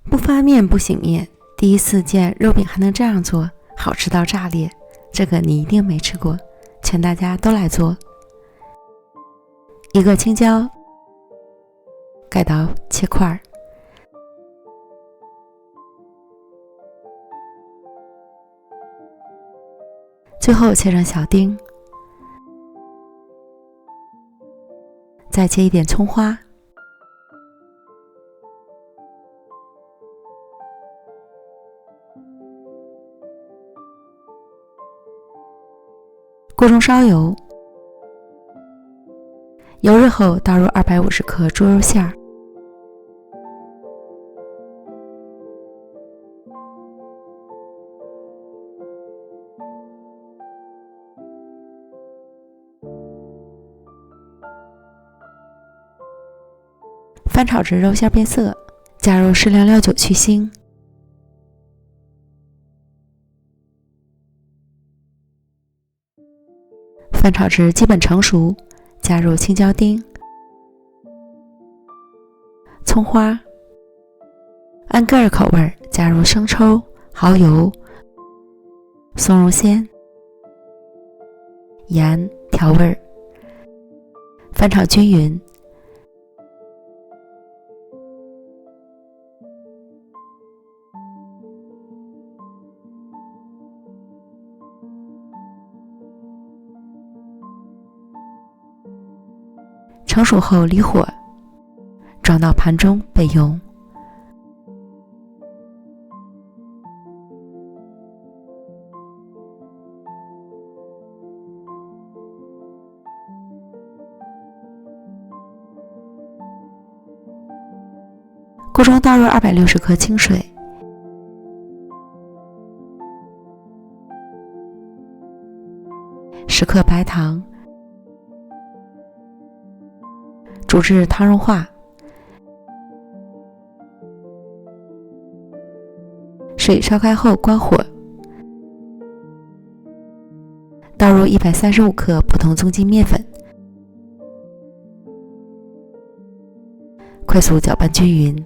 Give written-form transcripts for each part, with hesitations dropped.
不发面不醒面，第一次见肉饼还能这样做，好吃到炸裂。这个你一定没吃过，劝大家都来做。一个青椒，改刀切块，最后切成小丁，再切一点葱花，锅中烧油，油热后倒入250克猪肉馅儿，翻炒至肉馅变色，加入适量料酒去腥，翻炒至基本成熟，加入青椒丁、葱花，按个人口味加入生抽、蚝油、松茸鲜、盐调味，翻炒均匀。成熟后离火，装到盘中备用。锅中倒入260克清水，10克白糖，煮至汤融化，水烧开后关火，倒入135克普通中筋面粉，快速搅拌均匀。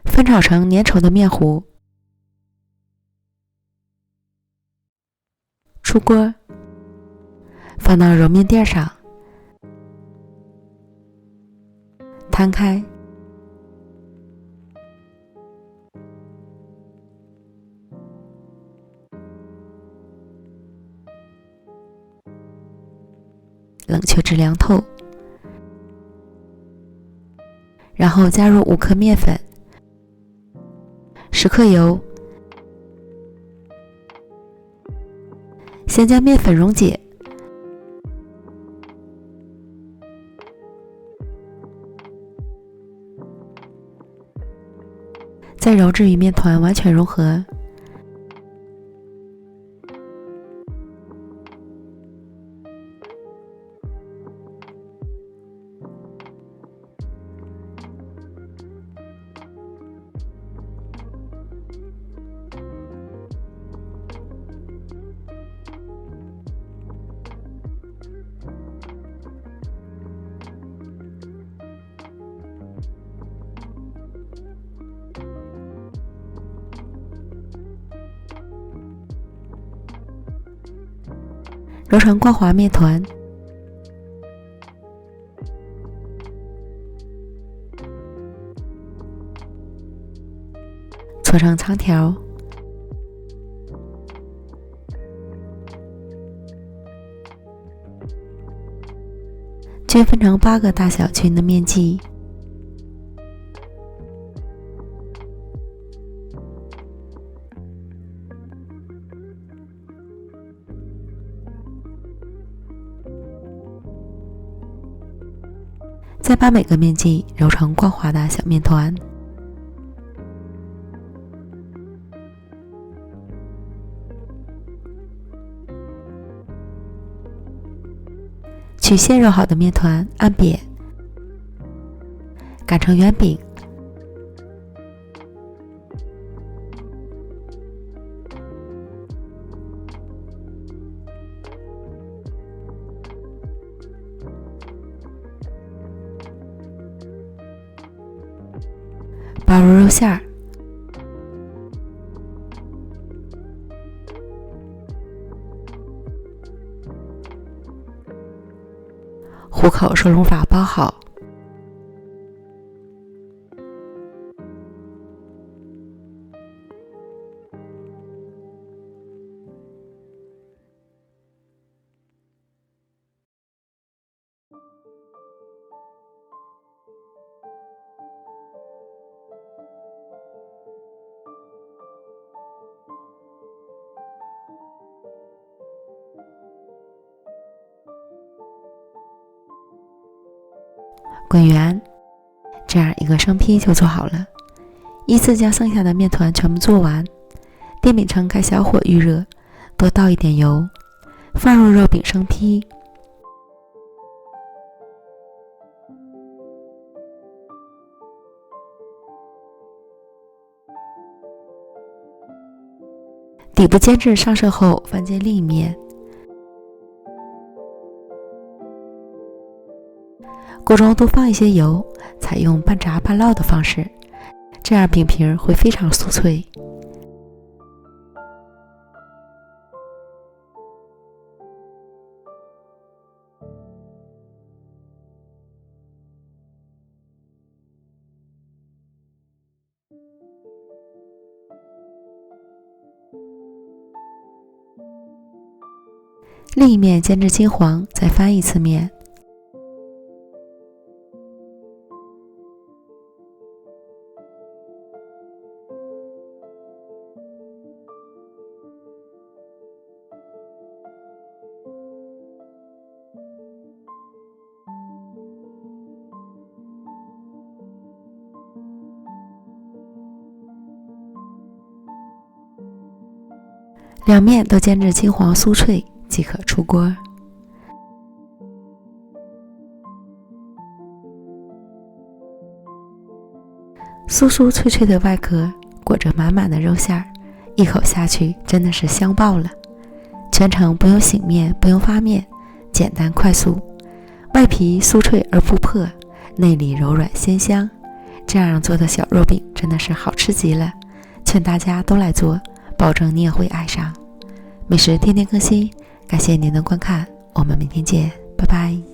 翻炒成粘稠的面糊，出锅，放到揉面垫上，摊开，冷却至凉透，然后加入5克面粉、10克油，先将面粉溶解，再揉至与面团完全融合。揉成光滑面团，搓成长条，均分成8个大小均的面剂，再把每个面剂揉成光滑的小面团。取现揉好的面团按扁，擀成圆饼，包入肉馅儿，虎口收拢法包好。滚圆，这样一个生坯就做好了。依次将剩下的面团全部做完，电饼铛开小火预热，多倒一点油，放入肉饼生坯，底部煎至上色后翻煎另一面。锅中多放一些油，采用半炸半烙的方式，这样饼皮会非常酥脆。另一面煎至金黄，再翻一次面。两面都煎至金黄酥脆，即可出锅。酥酥脆脆的外壳裹着满满的肉馅儿，一口下去真的是香爆了。全程不用醒面，不用发面，简单快速。外皮酥脆而不破，内里柔软鲜香，这样做的小肉饼真的是好吃极了，劝大家都来做，保证你也会爱上。美食天天更新，感谢您的观看，我们明天见，拜拜。